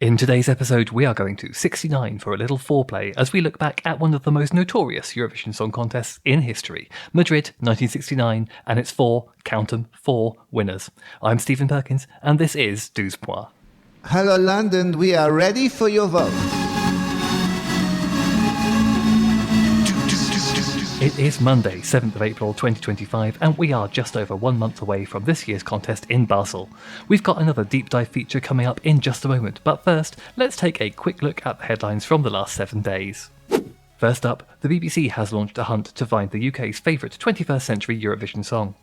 In today's episode, we are going to 69 for a little foreplay as we look back at one of the most notorious Eurovision Song Contests in history, Madrid 1969, and its count 'em, four winners. I'm Stephen Perkins, and this is Douze Points. Hello London, we are ready for your vote. It is Monday, 7th of April 2025, and we are just over 1 month away from this year's contest in Basel. We've got another deep dive feature coming up in just a moment, but first, let's take a quick look at the headlines from the last 7 days. First up, the BBC has launched a hunt to find the UK's favourite 21st century Eurovision song.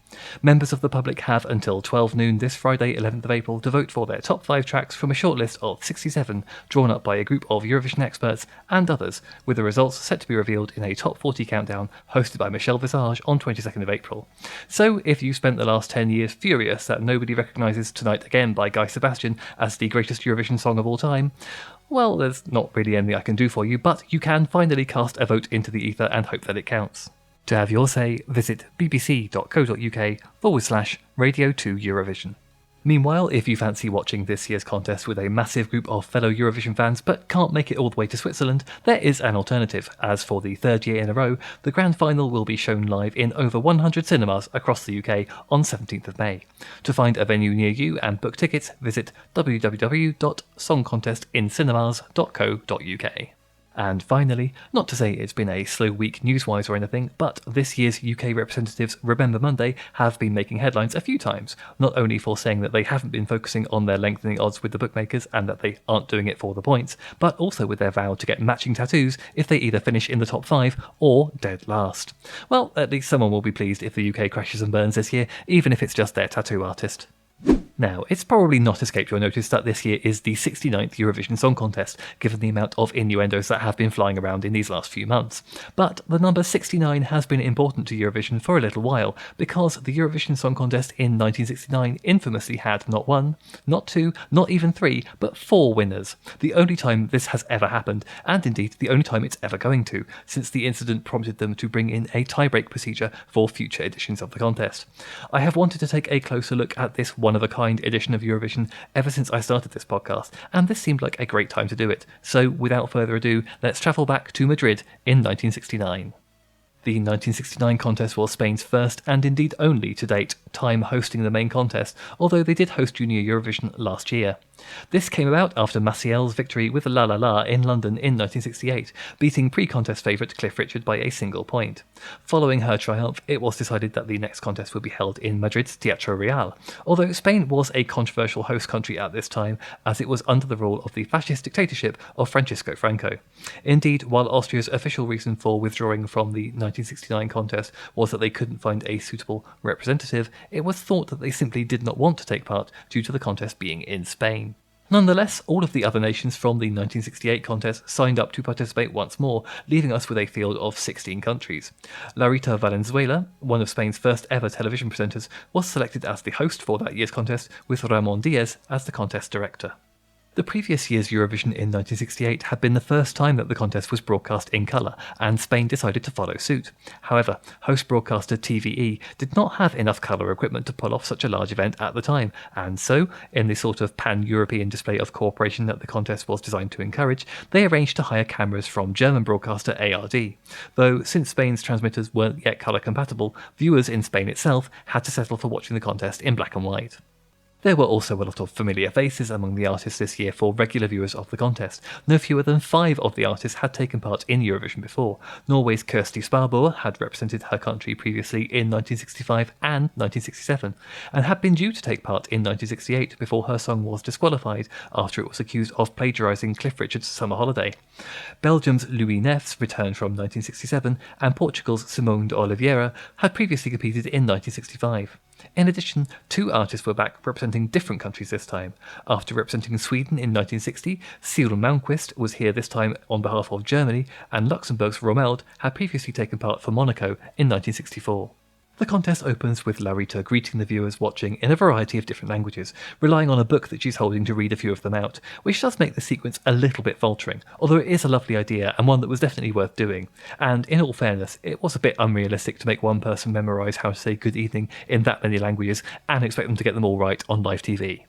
Members of the public have until 12 noon this Friday, 11th of April, to vote for their top 5 tracks from a shortlist of 67 drawn up by a group of Eurovision experts and others, with the results set to be revealed in a top 40 countdown hosted by Michel Visage on 22nd of April. So if you spent the last 10 years furious that nobody recognises Tonight Again by Guy Sebastian as the greatest Eurovision song of all time, well, there's not really anything I can do for you, but you can finally cast a vote into the ether and hope that it counts. To have your say, visit bbc.co.uk/Radio2Eurovision. Meanwhile, if you fancy watching this year's contest with a massive group of fellow Eurovision fans but can't make it all the way to Switzerland, there is an alternative, as for the third year in a row, the grand final will be shown live in over 100 cinemas across the UK on 17th of May. To find a venue near you and book tickets, visit www.songcontestincinemas.co.uk. And finally, not to say it's been a slow week news-wise or anything, but this year's UK representatives Remember Monday have been making headlines a few times, not only for saying that they haven't been focusing on their lengthening odds with the bookmakers and that they aren't doing it for the points, but also with their vow to get matching tattoos if they either finish in the top 5 or dead last. Well, at least someone will be pleased if the UK crashes and burns this year, even if it's just their tattoo artist. Now, it's probably not escaped your notice that this year is the 69th Eurovision Song Contest, given the amount of innuendos that have been flying around in these last few months. But the number 69 has been important to Eurovision for a little while, because the Eurovision Song Contest in 1969 infamously had not 1, not 2, not even 3, but 4 winners. The only time this has ever happened, and indeed the only time it's ever going to, since the incident prompted them to bring in a tie-break procedure for future editions of the contest. I have wanted to take a closer look at this one-of-a-kind edition of Eurovision ever since I started this podcast, and this seemed like a great time to do it. So without further ado, let's travel back to Madrid in 1969. The 1969 contest was Spain's first, and indeed only to date, time hosting the main contest, although they did host Junior Eurovision last year. This came about after Maciel's victory with La La La in London in 1968, beating pre-contest favourite Cliff Richard by a single point. Following her triumph, it was decided that the next contest would be held in Madrid's Teatro Real, although Spain was a controversial host country at this time, as it was under the rule of the fascist dictatorship of Francisco Franco. Indeed, while Austria's official reason for withdrawing from the 1969 contest was that they couldn't find a suitable representative, it was thought that they simply did not want to take part due to the contest being in Spain. Nonetheless, all of the other nations from the 1968 contest signed up to participate once more, leaving us with a field of 16 countries. Larita Valenzuela, one of Spain's first ever television presenters, was selected as the host for that year's contest, with Ramon Diaz as the contest director. The previous year's Eurovision in 1968 had been the first time that the contest was broadcast in colour, and Spain decided to follow suit. However, host broadcaster TVE did not have enough colour equipment to pull off such a large event at the time, and so, in the sort of pan-European display of cooperation that the contest was designed to encourage, they arranged to hire cameras from German broadcaster ARD. Though, since Spain's transmitters weren't yet colour compatible, viewers in Spain itself had to settle for watching the contest in black and white. There were also a lot of familiar faces among the artists this year for regular viewers of the contest. No fewer than 5 of the artists had taken part in Eurovision before. Norway's Kirsty Sparboe had represented her country previously in 1965 and 1967, and had been due to take part in 1968 before her song was disqualified after it was accused of plagiarising Cliff Richard's Summer Holiday. Belgium's Louis Neefs returned from 1967, and Portugal's Simone de Oliveira had previously competed in 1965. In addition, 2 artists were back representing different countries this time. After representing Sweden in 1960, Cyril Malmquist was here this time on behalf of Germany, and Luxembourg's Romeld had previously taken part for Monaco in 1964. The contest opens with Larita greeting the viewers watching in a variety of different languages, relying on a book that she's holding to read a few of them out, which does make the sequence a little bit faltering, although it is a lovely idea and one that was definitely worth doing. And in all fairness, it was a bit unrealistic to make one person memorise how to say good evening in that many languages and expect them to get them all right on live TV.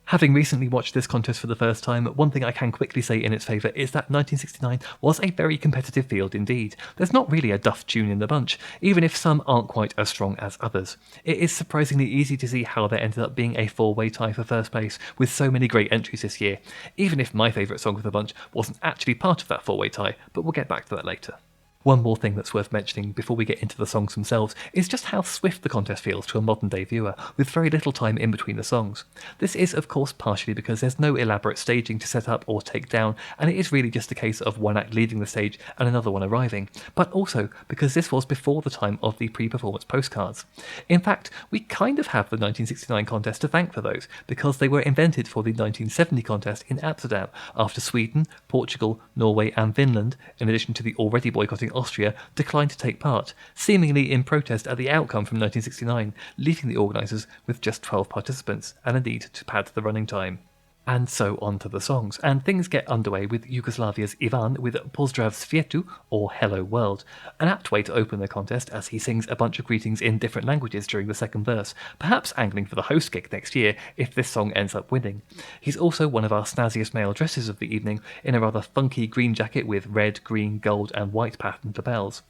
Having recently watched this contest for the first time, one thing I can quickly say in its favour is that 1969 was a very competitive field indeed. There's not really a duff tune in the bunch, even if some aren't quite as strong as others. It is surprisingly easy to see how there ended up being a four-way tie for first place, with so many great entries this year, even if my favourite song of the bunch wasn't actually part of that four-way tie, but we'll get back to that later. One more thing that's worth mentioning before we get into the songs themselves is just how swift the contest feels to a modern day viewer, with very little time in between the songs. This is of course partially because there's no elaborate staging to set up or take down, and it is really just a case of one act leaving the stage and another one arriving, but also because this was before the time of the pre-performance postcards. In fact, we kind of have the 1969 contest to thank for those, because they were invented for the 1970 contest in Amsterdam, after Sweden, Portugal, Norway and Finland, in addition to the already boycotting Austria, declined to take part, seemingly in protest at the outcome from 1969, leaving the organisers with just 12 participants and a need to pad the running time. And so on to the songs, and things get underway with Yugoslavia's Ivan with Pozdrav Svijetu, or Hello World, an apt way to open the contest as he sings a bunch of greetings in different languages during the second verse, perhaps angling for the host gig next year if this song ends up winning. He's also one of our snazziest male dresses of the evening, in a rather funky green jacket with red, green, gold and white patterned lapels.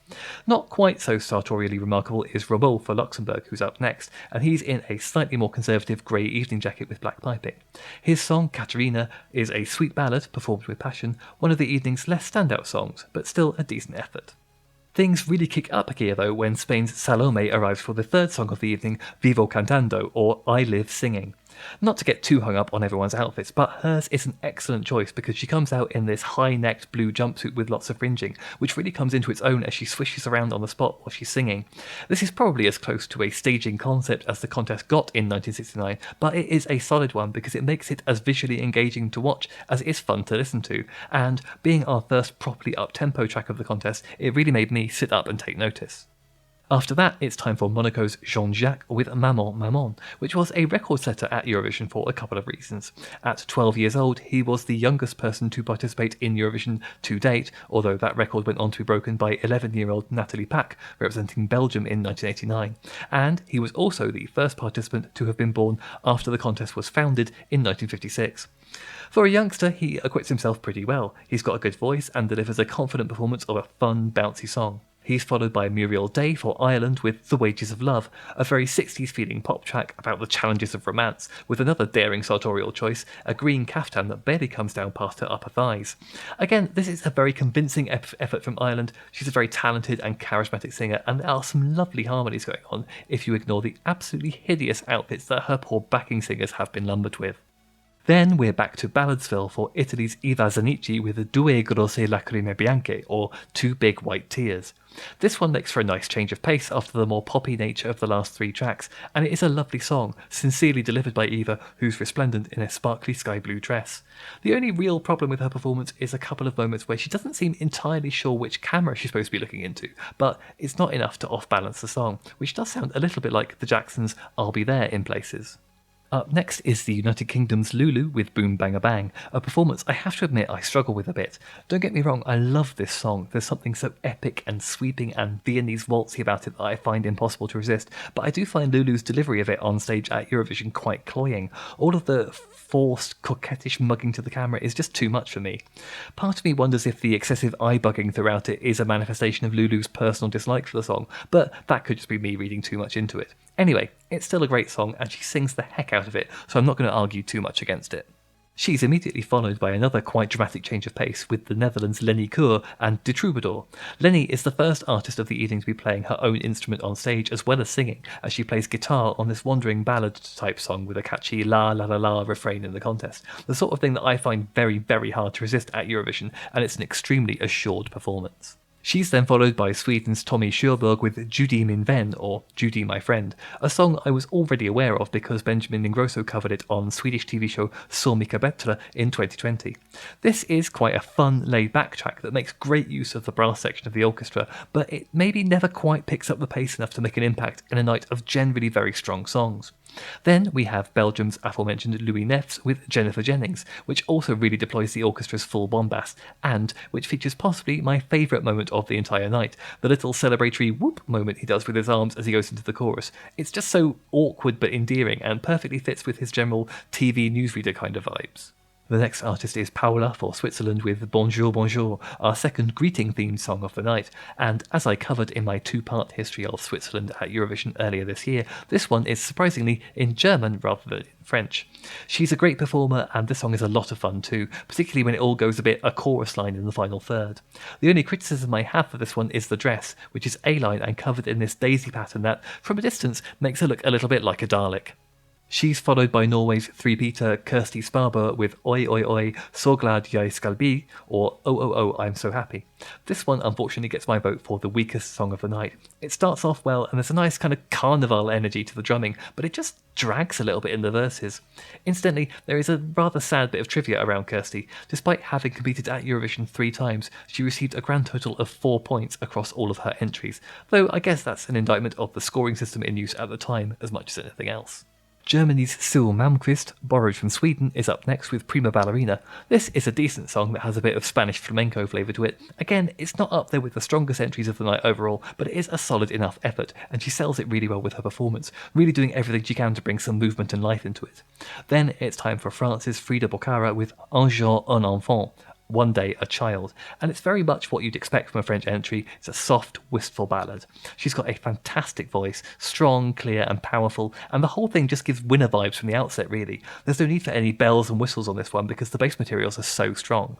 Not quite so sartorially remarkable is Robol for Luxembourg, who's up next, and he's in a slightly more conservative grey evening jacket with black piping. His song Katerina is a sweet ballad performed with passion, one of the evening's less standout songs, but still a decent effort. Things really kick up a gear though when Spain's Salome arrives for the third song of the evening, Vivo Cantando, or I Live Singing. Not to get too hung up on everyone's outfits, but hers is an excellent choice because she comes out in this high-necked blue jumpsuit with lots of fringing, which really comes into its own as she swishes around on the spot while she's singing. This is probably as close to a staging concept as the contest got in 1969, but it is a solid one because it makes it as visually engaging to watch as it is fun to listen to, and being our first properly up-tempo track of the contest, it really made me sit up and take notice. After that, it's time for Monaco's Jean-Jacques with Maman Maman, which was a record setter at Eurovision for a couple of reasons. At 12 years old, he was the youngest person to participate in Eurovision to date, although that record went on to be broken by 11-year-old Nathalie Pack, representing Belgium in 1989. And he was also the first participant to have been born after the contest was founded in 1956. For a youngster, he acquits himself pretty well. He's got a good voice and delivers a confident performance of a fun, bouncy song. He's followed by Muriel Day for Ireland with The Wages of Love, a very 60s feeling pop track about the challenges of romance, with another daring sartorial choice, a green caftan that barely comes down past her upper thighs. Again, this is a very convincing effort from Ireland. She's a very talented and charismatic singer, and there are some lovely harmonies going on if you ignore the absolutely hideous outfits that her poor backing singers have been lumbered with. Then we're back to Balladsville for Italy's Eva Zanicchi with Due grosse lacrime bianche, or Two Big White Tears. This one makes for a nice change of pace after the more poppy nature of the last three tracks, and it is a lovely song, sincerely delivered by Eva, who's resplendent in a sparkly sky blue dress. The only real problem with her performance is a couple of moments where she doesn't seem entirely sure which camera she's supposed to be looking into, but it's not enough to off-balance the song, which does sound a little bit like the Jacksons' I'll Be There in places. Up next is the United Kingdom's Lulu with Boom Banga Bang, a performance I have to admit I struggle with a bit. Don't get me wrong, I love this song. There's something so epic and sweeping and Viennese waltzy about it that I find impossible to resist, but I do find Lulu's delivery of it on stage at Eurovision quite cloying. All of the forced, coquettish mugging to the camera is just too much for me. Part of me wonders if the excessive eye-bugging throughout it is a manifestation of Lulu's personal dislike for the song, but that could just be me reading too much into it. Anyway, it's still a great song and she sings the heck out of it, so I'm not going to argue too much against it. She's immediately followed by another quite dramatic change of pace with the Netherlands' Lenny Keur and De Troubadour. Lenny is the first artist of the evening to be playing her own instrument on stage as well as singing, as she plays guitar on this wandering ballad-type song with a catchy la la la la refrain in the contest. The sort of thing that I find very, very hard to resist at Eurovision, and it's an extremely assured performance. She's then followed by Sweden's Tommy Sjöberg with Judy Min Vän, or Judy My Friend, a song I was already aware of because Benjamin Ingrosso covered it on Swedish TV show Så mycket bättre in 2020. This is quite a fun, laid-back track that makes great use of the brass section of the orchestra, but it maybe never quite picks up the pace enough to make an impact in a night of generally very strong songs. Then we have Belgium's aforementioned Louis Neff's with Jennifer Jennings, which also really deploys the orchestra's full bombast, and which features possibly my favourite moment of the entire night, the little celebratory whoop moment he does with his arms as he goes into the chorus. It's just so awkward but endearing, and perfectly fits with his general TV newsreader kind of vibes. The next artist is Paula for Switzerland with Bonjour Bonjour, our second greeting-themed song of the night, and as I covered in my two-part history of Switzerland at Eurovision earlier this year, this one is surprisingly in German rather than French. She's a great performer, and this song is a lot of fun too, particularly when it all goes a chorus line in the final third. The only criticism I have for this one is the dress, which is A-line and covered in this daisy pattern that, from a distance, makes her look a little bit like a Dalek. She's followed by Norway's three-peater Kirsty Sparber with Oi Oi Oi, Så glad jag skal bli, or Oh Oh Oh I'm So Happy. This one unfortunately gets my vote for the weakest song of the night. It starts off well and there's a nice kind of carnival energy to the drumming, but it just drags a little bit in the verses. Incidentally, there is a rather sad bit of trivia around Kirsty. Despite having competed at Eurovision 3 times, she received a grand total of 4 points across all of her entries, though I guess that's an indictment of the scoring system in use at the time as much as anything else. Germany's Syl Malmqvist, borrowed from Sweden, is up next with Prima Ballerina. This is a decent song that has a bit of Spanish flamenco flavour to it. Again, it's not up there with the strongest entries of the night overall, but it is a solid enough effort, and she sells it really well with her performance, really doing everything she can to bring some movement and life into it. Then it's time for France's Frida Bocara with Un jour un enfant, One Day a Child, and it's very much what you'd expect from a French entry. It's a soft, wistful ballad. She's got a fantastic voice, strong, clear and powerful, and the whole thing just gives winner vibes from the outset really. There's no need for any bells and whistles on this one because the base materials are so strong.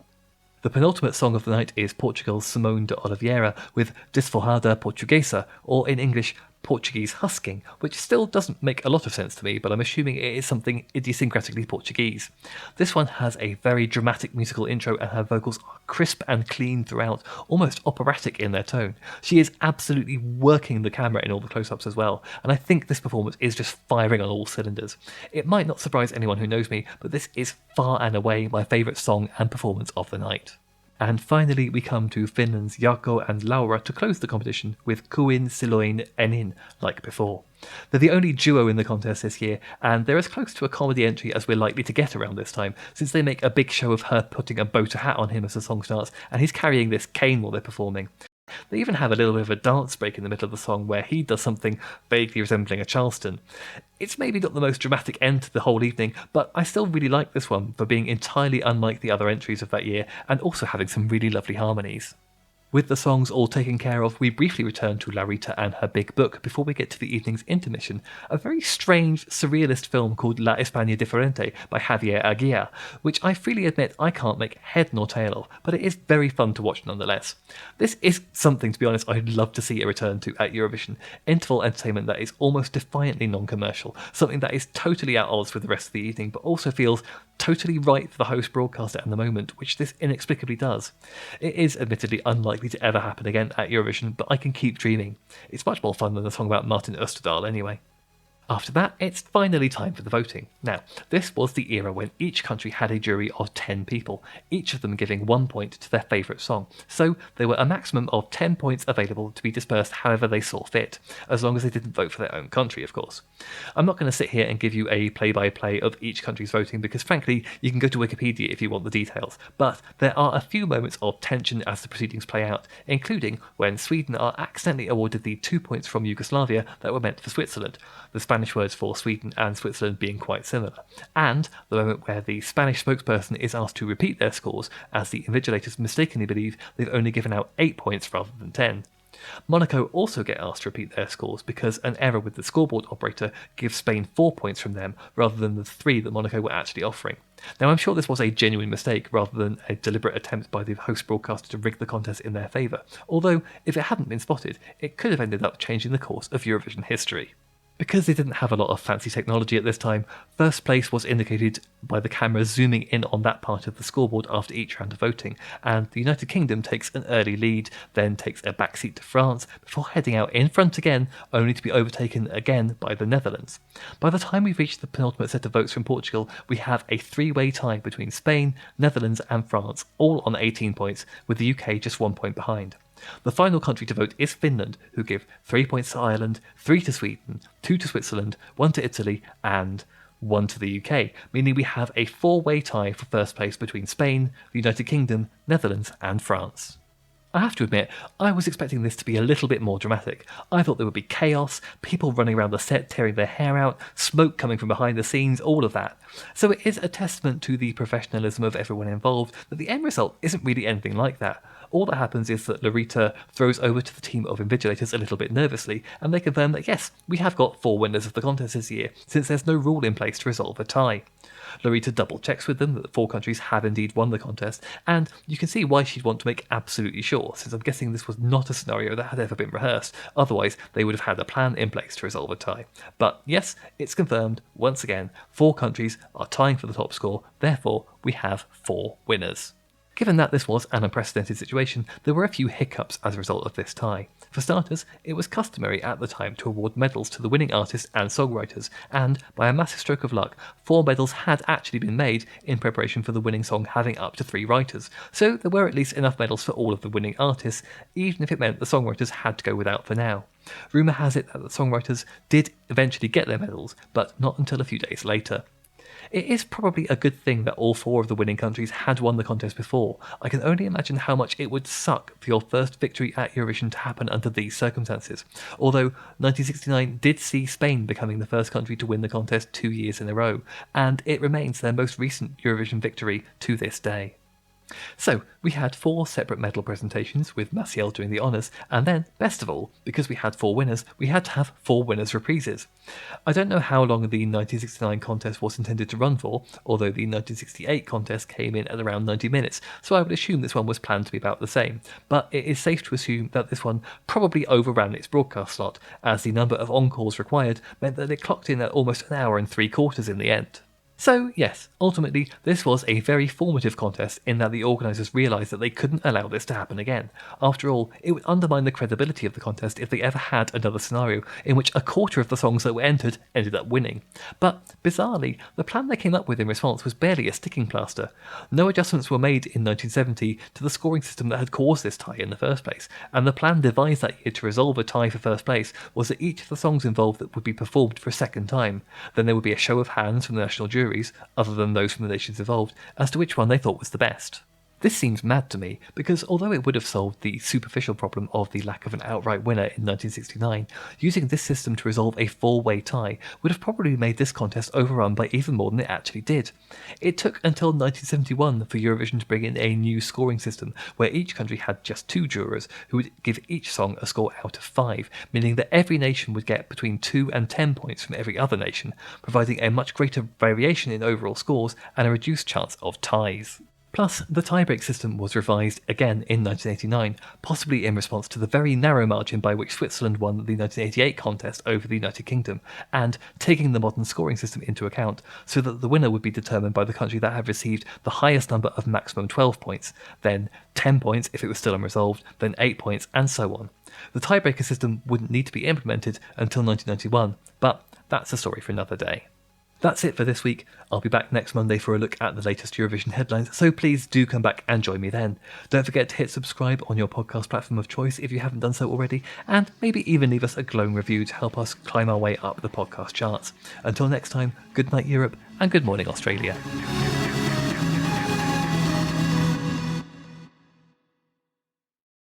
The penultimate song of the night is Portugal's Simone de Oliveira with Desforrada Portuguesa, or in English, Portuguese husking, which still doesn't make a lot of sense to me, but I'm assuming it is something idiosyncratically Portuguese. This one has a very dramatic musical intro and her vocals are crisp and clean throughout, almost operatic in their tone. She is absolutely working the camera in all the close-ups as well, and I think this performance is just firing on all cylinders. It might not surprise anyone who knows me, but this is far and away my favourite song and performance of the night. And finally, we come to Finland's Jarkko and Laura to close the competition with Kuin Siloin Enin, like before. They're the only duo in the contest this year, and they're as close to a comedy entry as we're likely to get around this time, since they make a big show of her putting a boater hat on him as the song starts, and he's carrying this cane while they're performing. They even have a little bit of a dance break in the middle of the song where he does something vaguely resembling a Charleston. It's maybe not the most dramatic end to the whole evening, but I still really like this one for being entirely unlike the other entries of that year and also having some really lovely harmonies. With the songs all taken care of, we briefly return to Larita and her big book before we get to the evening's intermission, a very strange, surrealist film called La España Diferente by Javier Aguirre, which I freely admit I can't make head nor tail of, but it is very fun to watch nonetheless. This is something, to be honest, I'd love to see a return to at Eurovision. Interval entertainment that is almost defiantly non-commercial, something that is totally at odds with the rest of the evening, but also feels totally right for the host broadcaster at the moment, which this inexplicably does. It is admittedly unlikely to ever happen again at Eurovision, but I can keep dreaming. It's much more fun than the song about Martin Österdahl anyway. After that, it's finally time for the voting. Now, this was the era when each country had a jury of 10 people, each of them giving 1 point to their favourite song. So there were a maximum of 10 points available to be dispersed however they saw fit, as long as they didn't vote for their own country, of course. I'm not going to sit here and give you a play-by-play of each country's voting because, frankly, you can go to Wikipedia if you want the details, but there are a few moments of tension as the proceedings play out, including when Sweden are accidentally awarded the 2 points from Yugoslavia that were meant for Switzerland, the Spanish words for Sweden and Switzerland being quite similar, and the moment where the Spanish spokesperson is asked to repeat their scores as the invigilators mistakenly believe they've only given out 8 points rather than 10. Monaco also get asked to repeat their scores because an error with the scoreboard operator gives Spain 4 points from them rather than the 3 that Monaco were actually offering. Now, I'm sure this was a genuine mistake rather than a deliberate attempt by the host broadcaster to rig the contest in their favour, although if it hadn't been spotted, it could have ended up changing the course of Eurovision history. Because they didn't have a lot of fancy technology at this time, first place was indicated by the camera zooming in on that part of the scoreboard after each round of voting, and the United Kingdom takes an early lead, then takes a backseat to France, before heading out in front again, only to be overtaken again by the Netherlands. By the time we reach the penultimate set of votes from Portugal, we have a three-way tie between Spain, Netherlands and France, all on 18 points, with the UK just 1 point behind. The final country to vote is Finland, who give 3 points to Ireland, 3 to Sweden, 2 to Switzerland, 1 to Italy, and 1 to the UK, meaning we have a 4-way tie for first place between Spain, the United Kingdom, Netherlands, and France. I have to admit, I was expecting this to be a little bit more dramatic. I thought there would be chaos, people running around the set tearing their hair out, smoke coming from behind the scenes, all of that. So it is a testament to the professionalism of everyone involved that the end result isn't really anything like that. All that happens is that Lorita throws over to the team of invigilators a little bit nervously, and they confirm that yes, we have got 4 winners of the contest this year, since there's no rule in place to resolve a tie. Lorita double checks with them that the 4 countries have indeed won the contest, and you can see why she'd want to make absolutely sure, since I'm guessing this was not a scenario that had ever been rehearsed, otherwise they would have had a plan in place to resolve a tie. But yes, it's confirmed, once again, 4 countries are tying for the top score, therefore we have 4 winners. Given that this was an unprecedented situation, there were a few hiccups as a result of this tie. For starters, it was customary at the time to award medals to the winning artists and songwriters, and by a massive stroke of luck, 4 medals had actually been made in preparation for the winning song having up to 3 writers, so there were at least enough medals for all of the winning artists, even if it meant the songwriters had to go without for now. Rumour has it that the songwriters did eventually get their medals, but not until a few days later. It is probably a good thing that all 4 of the winning countries had won the contest before. I can only imagine how much it would suck for your first victory at Eurovision to happen under these circumstances. Although 1969 did see Spain becoming the first country to win the contest 2 years in a row, and it remains their most recent Eurovision victory to this day. So, we had 4 separate medal presentations, with Maciel doing the honours, and then, best of all, because we had 4 winners, we had to have 4 winners' reprises. I don't know how long the 1969 contest was intended to run for, although the 1968 contest came in at around 90 minutes, so I would assume this one was planned to be about the same, but it is safe to assume that this one probably overran its broadcast slot, as the number of encores required meant that it clocked in at almost an hour and 3/4 in the end. So, yes, ultimately, this was a very formative contest in that the organisers realised that they couldn't allow this to happen again. After all, it would undermine the credibility of the contest if they ever had another scenario in which a quarter of the songs that were entered ended up winning. But, bizarrely, the plan they came up with in response was barely a sticking plaster. No adjustments were made in 1970 to the scoring system that had caused this tie in the first place, and the plan devised that year to resolve a tie for first place was that each of the songs involved that would be performed for a second time. Then there would be a show of hands from the national jury, other than those from the nations involved, as to which one they thought was the best. This seems mad to me, because although it would have solved the superficial problem of the lack of an outright winner in 1969, using this system to resolve a 4-way tie would have probably made this contest overrun by even more than it actually did. It took until 1971 for Eurovision to bring in a new scoring system, where each country had just 2 jurors who would give each song a score out of 5, meaning that every nation would get between 2 and 10 points from every other nation, providing a much greater variation in overall scores and a reduced chance of ties. Plus, the tiebreak system was revised again in 1989, possibly in response to the very narrow margin by which Switzerland won the 1988 contest over the United Kingdom, and taking the modern scoring system into account, so that the winner would be determined by the country that had received the highest number of maximum 12 points, then 10 points if it was still unresolved, then 8 points, and so on. The tiebreaker system wouldn't need to be implemented until 1991, but that's a story for another day. That's it for this week. I'll be back next Monday for a look at the latest Eurovision headlines, so please do come back and join me then. Don't forget to hit subscribe on your podcast platform of choice if you haven't done so already, and maybe even leave us a glowing review to help us climb our way up the podcast charts. Until next time, good night Europe, and good morning Australia.